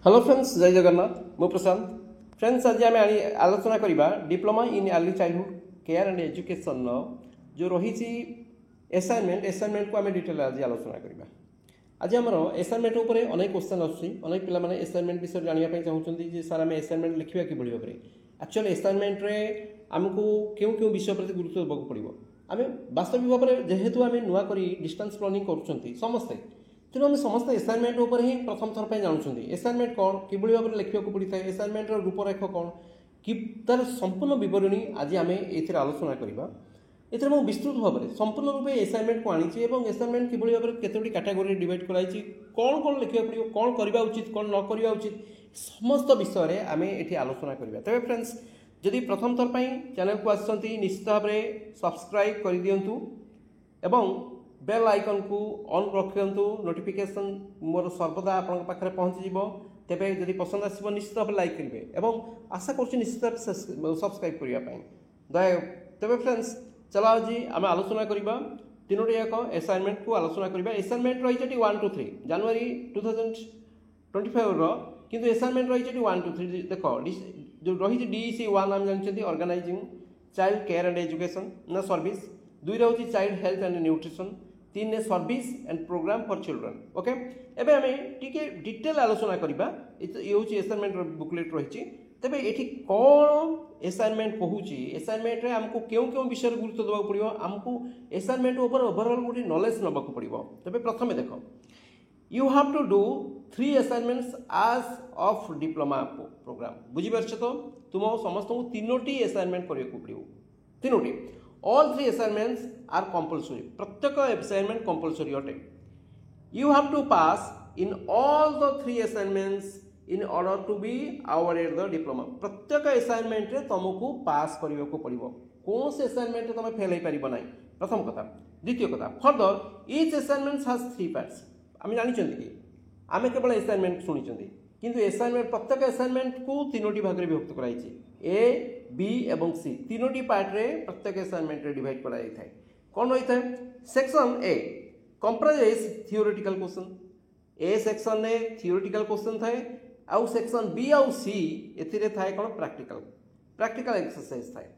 Hello friends, जय जगन्नाथ। मु प्रशांत। Friends, आज आम आलोचना करवा diploma in early childhood care and education जो रही असाइनमेंट को आम डिटेल आज आलोचना करवा। आज आम असाइनमेंट उपर अनेक क्वेश्चन अनेक पिलाने असाइनमेंट विषय जानापी चाहते सर आम असाइनमेंट लिखा कि भाव में एक्चुअली असाइनमेंट आमको क्यों क्यों विषय प्रति गुरुत्व देवाक पड़ो। आम वास्तविक भाव में जेहेतु आम नुआ डिस्टेंस लर्निंग कर समस्ते तेणु आम समस्त असाइनमेंट उपर ही प्रथम थर पर जानूँ असाइनमेंट कौन कि भाव में लिखा पड़ता है, असाइनमेंट रूपरेख कौन कि तार संपूर्ण बरणी आज आम ये आलोचना करवा। एथर मैं विस्तृत भाव में संपूर्ण रूपे असाइनमेंट को आनी असाइनमेंट कि भाव में केतोटी कैटेगोरी डिवाइड कराई कौन कौन लिखा पड़ो, कौन करवा उचित कौन न करवा उचित समस्त विषय आम ये आलोचना करवा। तेज फ्रेंड्स, जदि प्रथम थर पर चैनल को आसती निश्चित भाव में सब्सक्राइब कर दिंतु एवं बेल आइकन को ऑन रखिंतु। नोटिफिकेशन मोर सर्वदा आपन पाखे पहुँची तेरे जदि पसंद आसो निश्चित भाव लाइक करेंगे और आशा कर निश्चित सब्सक्राइब करने दया। तेरे फ्रेंड्स, चलो आज आम आलोचना करवा तीनोटी एक असाइनमेंट को आलोचना करवा। असाइनमेंट रही 1 to 3 जनवरी 2025 किंतु असाइनमेंट रही 1 to 3 देख जो रही DEC 1 आम जानते organising child care and education ना सर्विस, 2 रही चाइल्ड हेल्थ एंड न्यूट्रिशन, 3 ने service and programme for children. Okay, एबे हमें टिके डिटेल आलोचना करबा। ये हूँ असाइनमेंट बुकलेट रही तेरे ये कौन असाइनमेंट कहूँ असाइनमेंट रे हमको क्यों क्यों विषय गुरुत्व देवाक पड़ो, आमको असाइनमेंट ऊपर ओवरऑल गोटे नॉलेज नबाक पड़ो। तेरे प्रथम देख you have to do 3 assignments आज ऑफ डिप्लोमा प्रोग्राम। बुझीपार तो तुम समस्त को 3टी असाइनमेंट करने को पड़ो। 3टी all 3 assignments are compulsory। प्रत्येक assignment compulsory अटे। You have to pass in all the 3 assignments in order to be awarded the diploma। प्रत्येक assignment रे तुमको पास करने को पड़ो। कौन से assignment रे तुम फेल हो पार ना, प्रथम कथा। द्वितीय कथा, further each assignment has 3 parts। आम जानी कि आम केवल assignment शुणी किंतु assignment प्रत्येक assignment को 3टी भाग में विभक्त कराई ए बी एवं सी 3टी पार्ट रे प्रत्येक असाइनमेंट रे डिवाइड करा जाय थाए। कौन रही है? Section A comprise theoretical question. A section ने थियोरेटिकल क्वेश्चन थाए आउ सेक्शन बी आउ सी एथिरे थाए कौन प्रैक्टिकल एक्सरसाइज थाए।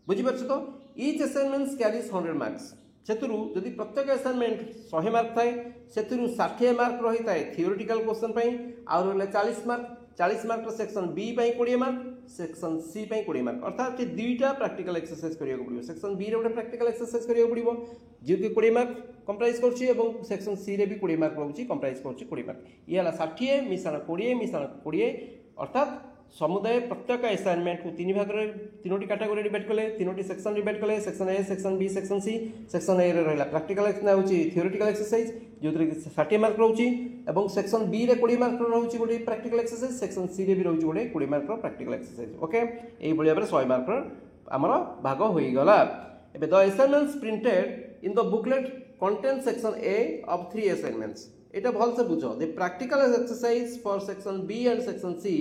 बुझी पारछ तो ईच असाइनमेंट कैरीज 100 मार्क्स। सेतुरु यदि प्रत्येक असाइनमेंट 100 मार्क थाए सेतुरु 60 मार्क रही थाए थियोरेटिकल क्वेश्चन पई आउ रहले 40 मार्क सेक्शन बी पई 20 मार्क सेक्शन सी पई 20 मार्क। अर्थात 2टा प्रैक्टिकल एक्सरसाइज करिया पड़ो। सेक्शन बी रे गोटे प्रैक्टिकल एक्सरसाइज करिया पड़ो जे कि 20 मार्क कंप्राइज करछि एवं सेक्शन सी रे भी 20 मार्क रहउछि कंप्राइज करछि 20 मार्क। ये हला 60 मिसाण 20 अर्थात समुदाय प्रत्येक असाइनमेंट को 3 भाग में 3टी कैटेगरी डिवाइड कले, 3टी सेक्शन डिवाइड कले। Section A, section B, section C. Section A रे रहला प्रैक्टिकल थियोरेटिकल एक्सरसाइज जो 60 मार्क रहउछि एवं सेक्शन बी रे 20 मार्क रहउछि गोटे प्रैक्टिकल एक्सरसाइज, सेक्शन सी रे भी रहउछि गोटे 20 मार्क प्रैक्टिकल एक्सरसाइज। ओके, एई बलिया पर 100 मार्क हमर भाग होई गला। एबे the assignments printed in the booklet contain section A of 3 assignments. एटा भल से बुझो the practical exercise for section B and section C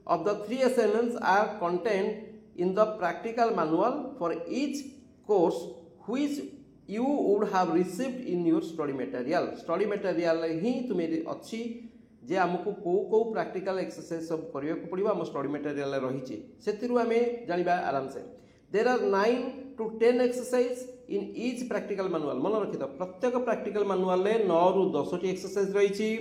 of the 3 assignments are contained in the practical manual for each course which you would have received in your study material। study material ही तुम्हें अच्छी जे आमको को practical exercise सब करिया को पड़िबा हम study material रही सेतिरु आमे जानिबा आराम से। There are 9 to 10 exercise in each practical manual. मन रखि त प्रत्येक प्रैक्टिकल मैनुअल ले 9 रु 10 टी एक्सरसाइज रही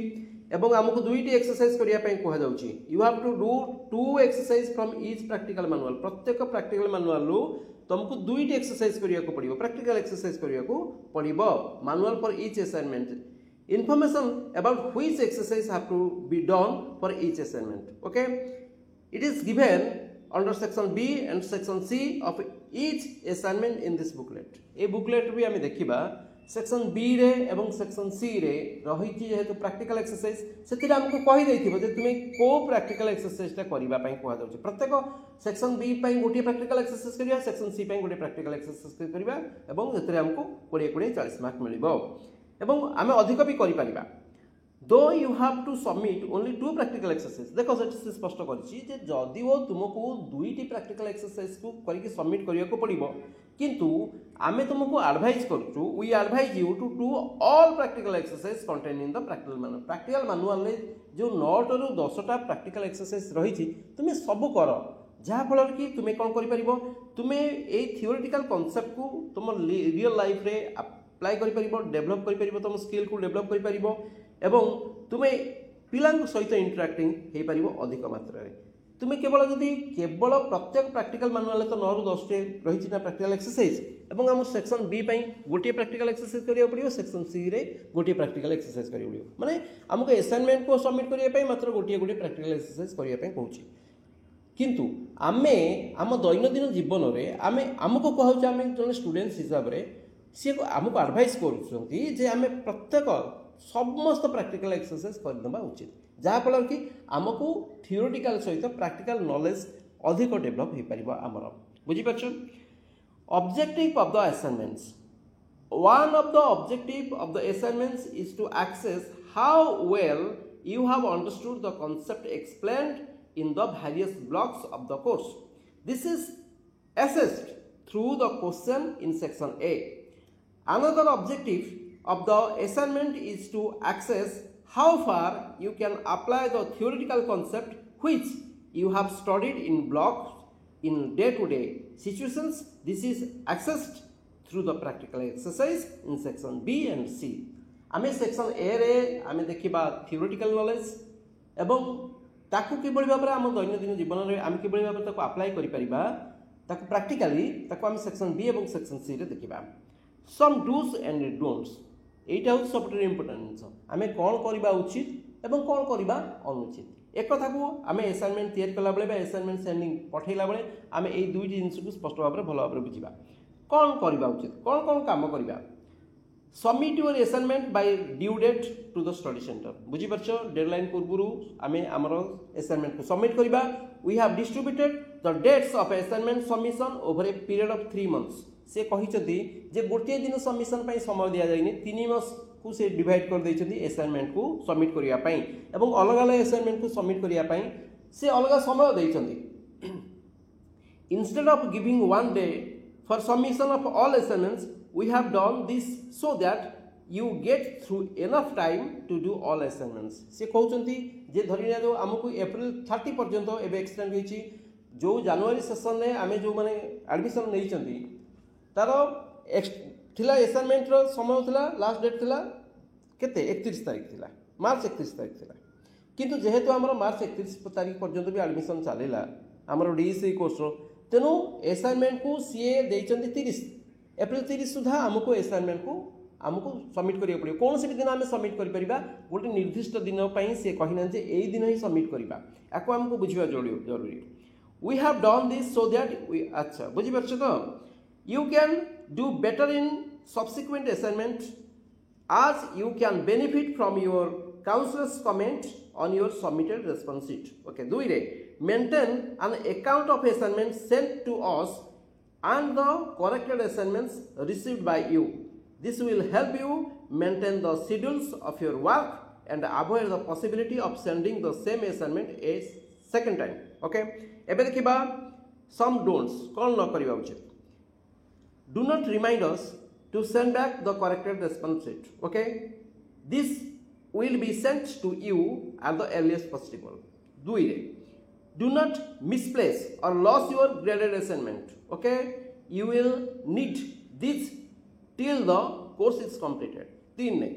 एवं आमको 2टी एक्सरसाइज करिया पई कहा जाउची। You have to do 2 exercise from each practical manual. प्रत्येक प्रैक्टिकल मैनुअल रो तुमको 2टी एक्सरसाइज करिया को पड़िबो, प्रैक्टिकल एक्सरसाइज करिया को पड़िबो। Manual for each assignment information about which exercise have to be done for each assignment। okay, it is given under section B and section C of each assignment in this booklet। A booklet भी आम देखा section B रे एवं section C रे रही जेहेतु practical exercise से आमको कही तुम्हें को प्रैक्टिकल एक्सरसाइजटा करने कहुच्छे। प्रत्येक सेक्शन बी गोटे प्रैक्टिकल एक्सरसाइज करिया, सेक्शन सी गोटे प्रैक्टिकल एक्सरसाइज करिया एवं एथिरे हमको 20 40 मार्क मिलिबो एवं आमे अधिक भी करि परिबा। Do you have to submit only 2 practical exercise देखो से स्पष्ट करछि जे जदि वो तुमको 2टी प्रैक्टिकल एक्सरसाइज को करके सबमिट करिया को पड़िबो किंतु आमे तुमको एडवाइस करछु we advise you to do all practical exercise contain in the practical manual रे जो 9 रु 10टा प्रैक्टिकल एक्सरसाइज रही छी तुमे सब कर जहाँ फल कि तुम्हें कौन कर तुम्हें ये थियोरेटिकल कॉन्सेप्ट को तुम रियल लाइफ रे अप्लाई कर डेभलप कर तुम स्किल को डेभलप कर तुम्हें पिला सहित इंटराक्टिंग हो पार अधिक मात्रा तुम्हें केवल जदि केवल प्रत्येक प्रैक्टिकल मैनुअल तो 9 रु 10 रही ना प्रैक्टिकल एक्सरसाइज और आम सेक्शन बी गोटे प्रैक्टिकल एक्सरसाइज करिया पड़ो सेक्शन सी रे गोटे प्रैक्टिकल एक्सरसाइज करिया पड़ो माने आमको असाइनमेंट को सबमिट करने मात्र गोटे गोटे प्रैक्टिकल एक्सरसाइज करने कहूँ किंतु आमे आम दैनंदिन जीवन में आमे आमको कहूँ आम जो स्टूडेंट्स हिसाब से सी आमको एडवाइस कर प्रत्येक समस्त प्रैक्टिकल एक्सरसाइज करदे उचित जहाँफल कि आमको थियोरेटिकल सहित प्रैक्टिकल नॉलेज अधिक डेभलप हो पार आमर बुझीपार objective of the assignments one of the objective of the assignments is to access how well you have understood the concept explained in the various blocks of the course. This is assessed through the question in section A. Another objective of the assignment is to assess how far you can apply the theoretical concept which you have studied in blocks in day-to-day situations. This is assessed through the practical exercise in section B and C. आमे section A रे आमे देखिबा theoretical knowledge एवं ताकू किभଳି भाବରେ ଆମ दैनंदिन जीवन में आम किभଳି भाବରେ ताकू अप्लाई करि परिबा ताकू प्रैक्टिकली ताकू आम सेक्शन बी और सेक्शन सी रे देखिबा सम डूज एंड डोंट्स एटा हो सबसे इंपोर्टेंट जिंस आमे कोन करबा उचित एवं कोन करबा अनुचित एक कथा को आमे असाइनमेंट तैयार कला बेले बा असाइनमेंट सेंडिंग पठैला बेले आमे एई दुईटी जिंस को स्पष्ट भाବରେ भलो भाବରେ बुझिबा कोन करबा उचित कोन कोन काम करबा submit your assignment by due date to the study centre बुझी पारछ डेडलाइन पूर्व आमे हमर असाइनमेंट को सबमिट करबा we have distributed the dates of assignment submission over a period of 3 months से कहिसथि जे गोटे दिन सबमिशन पई समय दिया जाइनी 3 मास को से डिवाइड कर दैछथि असाइनमेंट को सबमिट करिया पई एवं अलग अलग असाइनमेंट को सबमिट करिया पई से अलग समय दैछथि instead of giving one day for submission of all assignments we have done this so that you get through enough time to do all assignments से कहउचंती जे धरिना जो हमकु अप्रैल 30 पर्यंत एबे एक्सटेंड होईची जो जनवरी सेशन रे आमे जो माने एडमिशन नैचंती तार थिला असाइनमेंट रो समय थिला लास्ट डेट थिला केते 31 तारिख थिला मार्च 31 तारिख थिला किंतु जेहेतु हमर मार्च 31 तारिख पर्यंत भी एडमिशन चलेला हमर डीसी कोर्स रो तेनु असाइनमेंट को सीए देइचंती 30 एप्रिल 30 सुधा आमको असाइनमेंट को आमको सबमिट करिया पड़ियो कौन से दिन आमे सबमिट करि परिबा गोटे निर्दिष्ट दिन पई से कहिना जे एई दिन ही सबमिट करिबा याको हमको बुझिबा जरूरी we have done this so that we अच्छा बुझि परछ तो you can do better in subsequent assignment as you can benefit from your counselor's comment on your submitted response sheet. Okay, do it. Maintain an account of assignments sent to us and the corrected assignments received by you. This will help you maintain the schedules of your work and avoid the possibility of sending the same assignment a second time. Okay, ebe dekhiba some don'ts kon न करिबा उचित. Do not remind us to send back the corrected response sheet. Okay, this will be sent to you at the earliest possible. Do it. Do not misplace or lose your graded assignment. Okay, you will need this till the course is completed. 3.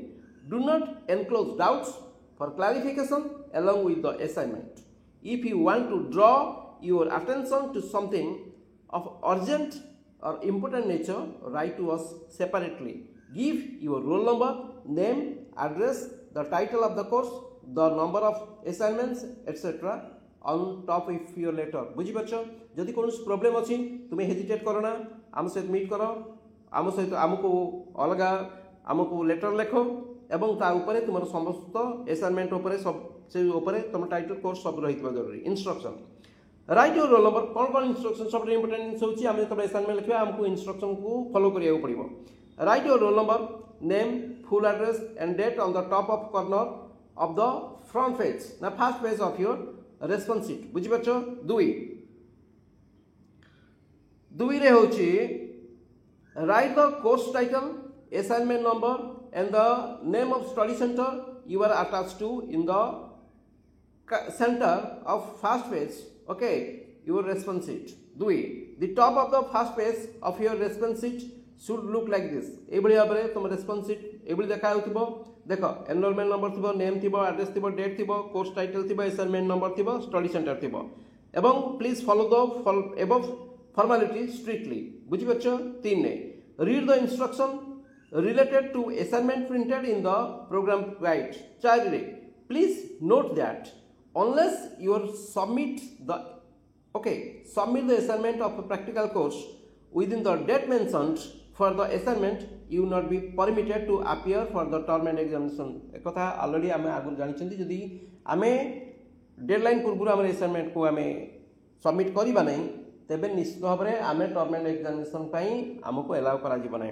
Do not enclose doubts for clarification along with the assignment. If you want to draw your attention to something of urgent or important nature, write to us separately. Give your roll number, name, address, the title of the course, the number of assignments, etc. on top of your letter. बुझी पाछ जदि कोन problem अछि तुमे hesitate करो ना आम सहित meet करो आम सहित आमको अलगा आमको लेटर लेखो एवं ता ऊपर तुमर समस्त असाइनमेंट ऊपर सब से ऊपर तुम टाइटल कोर्स सब रहितबा जरूरी. Instruction right your roll number कौन कौन इंस्ट्रक्शन सब इंपोर्टेंट जिन होची आमे तब असाइनमेंट लिखबा हमको इंस्ट्रक्शन को फॉलो करिया पड़िबो. Write your roll number, name, full address and date on the top of corner of the front page ना first page of your response sheet बुझी परछो दुई रे होची write the course title assignment number and the name of study center you are attached to in the center of first page okay your response sheet दुई the top of the first page of your response sheet should look like this एबळी भाबरे तुम response sheet एबळी देखा होतिबो देखो enrolment number थिबो name थिबो address थिबो date थिबो course title थिबो असाइनमेंट नंबर थिबो स्टडी सेंटर थिबो एवं please follow the above formality strictly बुझी परछो 3 ने read the instruction related to assignment printed in the program guide 4 रे please note that unless you submit the assignment of a practical course within the date mentioned for the assignment you will not be permitted to appear for the term and examination एक कथा already आमे आगु जानि छथि जदि आमे deadline पूर्व आमे असाइनमेंट को आमे सबमिट करिबा नै तेबे निश्चित भाबरे आमे टर्म एंड एग्जामिनेशन पई हमको अलाउ करा जिवो नै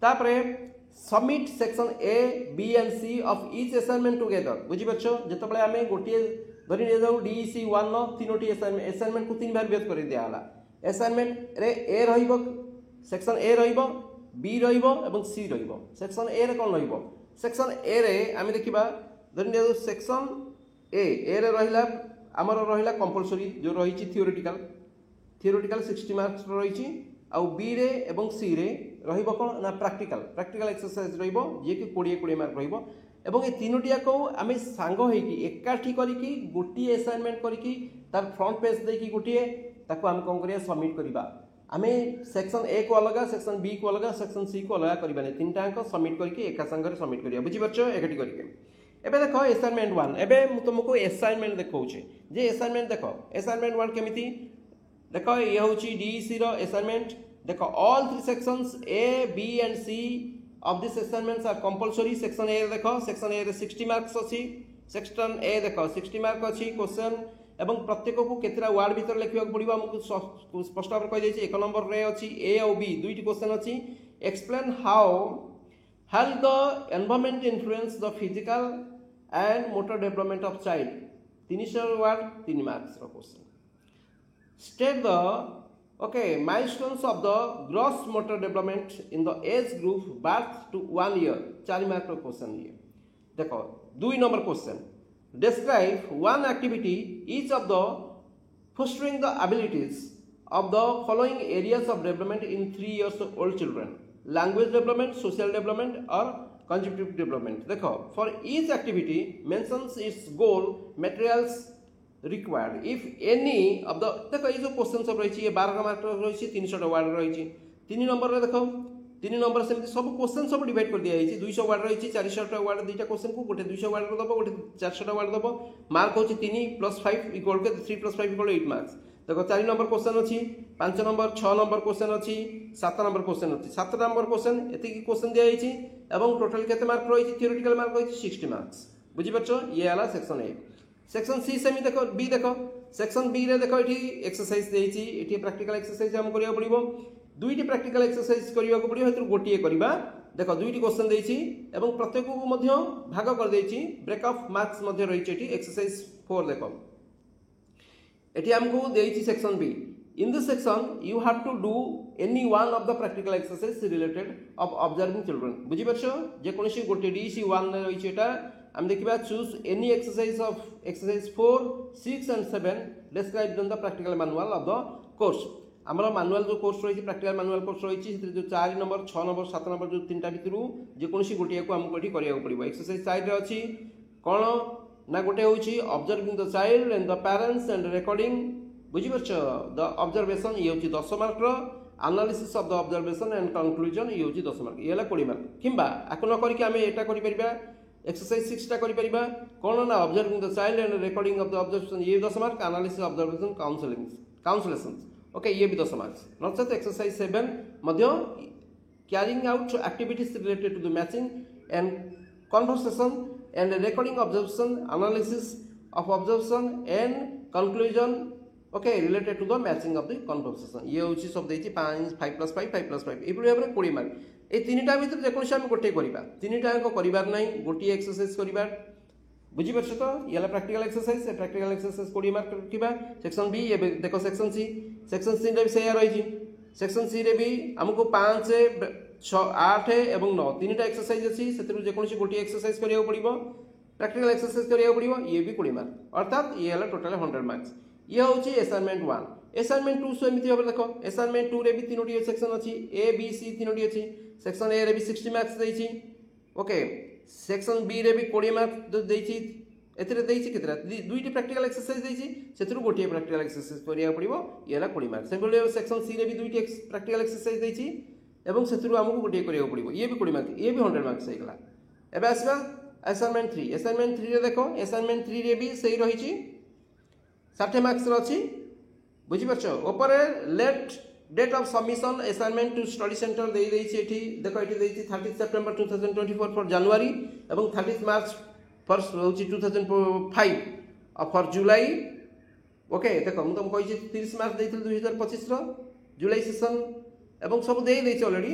तापरे submit section A B and C of each assignment together बुझी परछो जतबळे आमे गोटिए धरि ने जाऊ डीसी 1 न तीनोटी असाइनमेंट को तीन बार व्यक्त करि दिया हला असाइनमेंट रे ए रहिबो सेक्शन ए रहिबो बी रहिबो एवं सी रहिबो सेक्शन ए रे कोन रहिबो सेक्शन ए रे आमे देखिबा धरि ने जाऊ सेक्शन ए रे रहिला हमर रहिला कंपलसरी जो रहिछि थियोरेटिकल 60 मार्क्स रहिछि आ बी रे एवं सी रे रहिबो कोन ना प्रैक्टिकल एक्सरसाइज रहिबो जे कि 20 मार्क रहिबो एवं ए तीनोटिया को आमे सांग होइकी एकाठी करिकी गोटी असाइनमेंट करिकी तार फ्रंट पेज देकी गोटी ताको हम कोन करिया सबमिट करिबा आमे सेक्शन ए को अलग सेक्शन बी को अलग सेक्शन सी को अलग करिबाने तीनटा को सबमिट करके एका संगे सबमिट करिया बुझी परछो एकाठी करके एबे देखो असाइनमेंट 1 एबे मु तुमको असाइनमेंट देखौछे जे असाइनमेंट देखो असाइनमेंट 1 केमिति देखो ये होची डीसी रो असाइनमेंट देखो all three sections A B and C of this assignments are compulsory section A देखो सेक्शन ए रे 60 मार्क्स अछि सेक्शन ए देखो 60 मार्क अछि क्वेश्चन एवं प्रत्येक को केतरा वर्ड भीतर लिखिबा पड़िबा हमकु स्पष्ट भाव कहि जाय छी एक नंबर रे अछि ए और बी दुईटी क्वेश्चन अछि explain how help the environment influence the physical and motor development of child 300 word 3 marks रो question state the milestones of the gross motor development in the age group birth to 1 year 4 mark रो question ये देखो 2 number question describe one activity each of the fostering the abilities of the following areas of development in 3 years old children language development social development or cognitive development देखो for each activity mentions its goal materials required if any of the देखो ये जो question सब रही 12 mark रही 300 word रही 3 number रे देखो 3 नंबर से सब क्वेश्चन सब डिवाइड कर दिया है 200 वर्ड रही 400 वर्ड दुईटा क्वेश्चन को गोटे 200 वर्ड दबो गोटे 400 वर्ड दबो मार्क होची 3 + 5 = 3 + 5 = 8 मार्क्स देखो 4 नंबर क्वेश्चन अछि 5 नंबर 6 नंबर क्वेश्चन अछि 7 नंबर क्वेश्चन अछि 7 नंबर क्वेश्चन एति क्वेश्चन दिया है एवं टोटल केते मार्क रही थियोरेटिकल मार्क रही 60 मार्क्स बुझी परछो ये आला सेक्शन ए सेक्शन सी सेमी देखो बी देखो सेक्शन बी रे देखो एठी एक्सरसाइज देइची एठी प्रैक्टिकल एक्सरसाइज हम करिया पड़िबो दुईटी प्रैक्टिकल एक्सरसाइज करिया को पड़िबो हेतु गोटिए करिबा देखो दुईटी क्वेश्चन देइची एवं प्रत्येक को मध्य भाग कर देइची ब्रेक ऑफ मार्क्स मध्य रहिची एठी एक्सरसाइज 4 देखो एठी हमको देइची section B in this section you have to do any one of the practical exercise related of observing children बुझी परछो जे कोनसी गोटे डीसी 1 रे रहिची एटा हम देखिबा choose any exercise of exercise 4 6 and 7 describe the practical manual of the course हमर manual जो course रही प्रैक्टिकल मैनुअल कोर्स रही जो 4 नंबर 6 नंबर 7 नंबर जो तीनटा भितरु जे कोनसी गोटिया को हमको एठी करिया पड़िबो एक्सरसाइज साइड रे अछि कोन ना गोटे होची observing the child and the parents and recording बुझी परछ द ऑब्जर्वेशन ये होची 10 मार्क रो analysis of the observation and conclusion ये होची 10 मार्क ये ला 20 मार्क किंबा आको न करी कि हमें एटा करि परिबा एक्सरसाइज 6 टा करि परिबा कोन ना observing the child and recording of the observation ये 10 mark analysis observation conclusion okay ये भी 10 मार्क्स नॉट एक्सरसाइज 7 मध्य carrying out activities related to the matching and conversation and recording observation analysis of observation and conclusion okay related to the matching of the conversation ये होची सब देची 5 + 5 5 + 5 एबुली भाबरे 20 mark ए तीनटा भीतर जेकोसी हम गोटे करिबा तीनटा को करिबार नै गोटी एक्सरसाइज करिबार बुझीपार तो ये practical exercise practical exercise 20 mark रखा सेक्शन बी ए देख सेक्शन सी रे भी से रही सेक्शन सी रे भी आमको 5 6 8 और 9 तीनटा एक्सरसाइज अच्छी से जेकोसी गोटे एक्सरसाइज करा पड़ो प्रैक्टिकल एक्सरसाइज करा पड़ो ये भी 20 मार्क अर्थात ये है टोटाल 100 मार्क्स ये हूँ असाइनमेंट 1 असाइनमेंट 2 सो एमती भाव देख असाइनमेंट 2 रे भी 3टी सेक्शन अच्छी ए बी सी 3टी अच्छी सेक्शन ए रे भी 60 मार्क्स देती ओके सेक्शन बी रे भी 20 मार्क्स देती केतरा दुईटी प्रैक्टिकल एक्सरसाइज देती से गोटे प्रैक्टिकल एक्सरसाइज करा पड़ो ये है 20 मार्क्स से सेक्शन सी रे भी दुईटी प्रैक्टिकल एक्सरसाइज देती से आमको गोटे करा पड़ो ये भी 20 मार्क्स ये भी 100 मार्क्स होगा एवं आसवा असाइनमेंट 3 रे देख असाइनमेंट 3 रे भी सही रही 60 मार्क्स अच्छी बुझीपार ओपर late date of submission assignment to study centre दे देख ये 30 सेप्टेम्बर 2024 फॉर जनवरी और 30 मार्च फॉर हूँ 2005 और फॉर जुलाई ओके देख मुझे तुमको 30 मार्च देती 2025 जुलाई सेशन एवं सब दे अलरेडी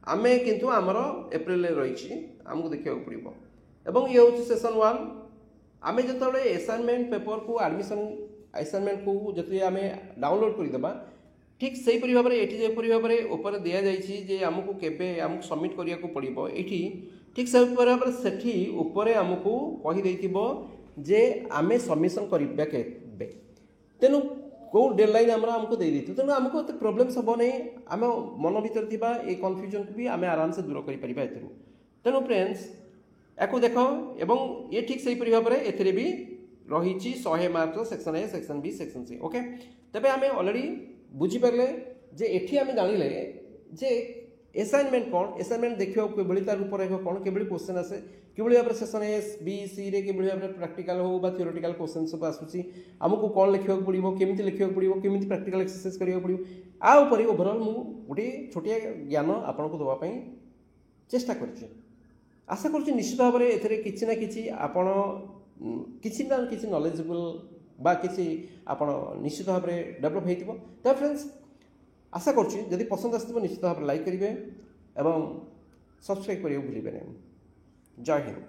आम किंतु आमर एप्रिल रही आमको देखा पड़ो एवं ये हूँ सेशन 1 आम जो असाइनमेंट पेपर को एडमिशन असाइनमेंट को जो आम डाउनलोड करदेबा ठीक से भाव में ये भाव में ऊपर दि जाए आमको केबे आमको सबमिट करने को पड़ो ये ठीक से भाव में सेठी ऊपर आमको कहीदे जे आम सबमिशन करें के तेणु कौ डेडलाइन आमको दे तेणु आमको एत प्रोब्लेम हम नहीं आम मन भर थी ये कन्फ्यूजन को भी आम आराम से दूर कर तेणु फ्रेंड्स या देख एवं ये ठीक से भाव में ए भी रही 100 mark section A section B section C okay तेज आम अलरेडी बुझीपारे जे एठी आम जानिले जे असाइनमेंट कौन असाइनमेंट देखा कि तार रूपरेख कौन कि क्वेश्चन आसे कि भाव में सेक्शन ए बी सी रे कि भाव में प्रैक्टिकल हो थियोरेटिकल क्वेश्चन सब आसूसी आमको कौन लिखा पड़ो केमी लिखा पड़ो केमी प्रैक्टिकल एक्सरसाइज करा पड़ो आपर ओभरऑल मु गोटे छोटिया ज्ञान आपन को देवाई चेष्टा कर आशा कर निश्चित भाव में एथे किसी ना कि आपण किसी ना किसी नॉलेजेबल बा किसी आपण निश्चित भाव में डेभलप हो तो फ्रेंड्स आशा करुँच पसंद आसो निश्चित भाव में लाइक करेंगे और सब्सक्राइब करने भूलें नहीं जय हिंद।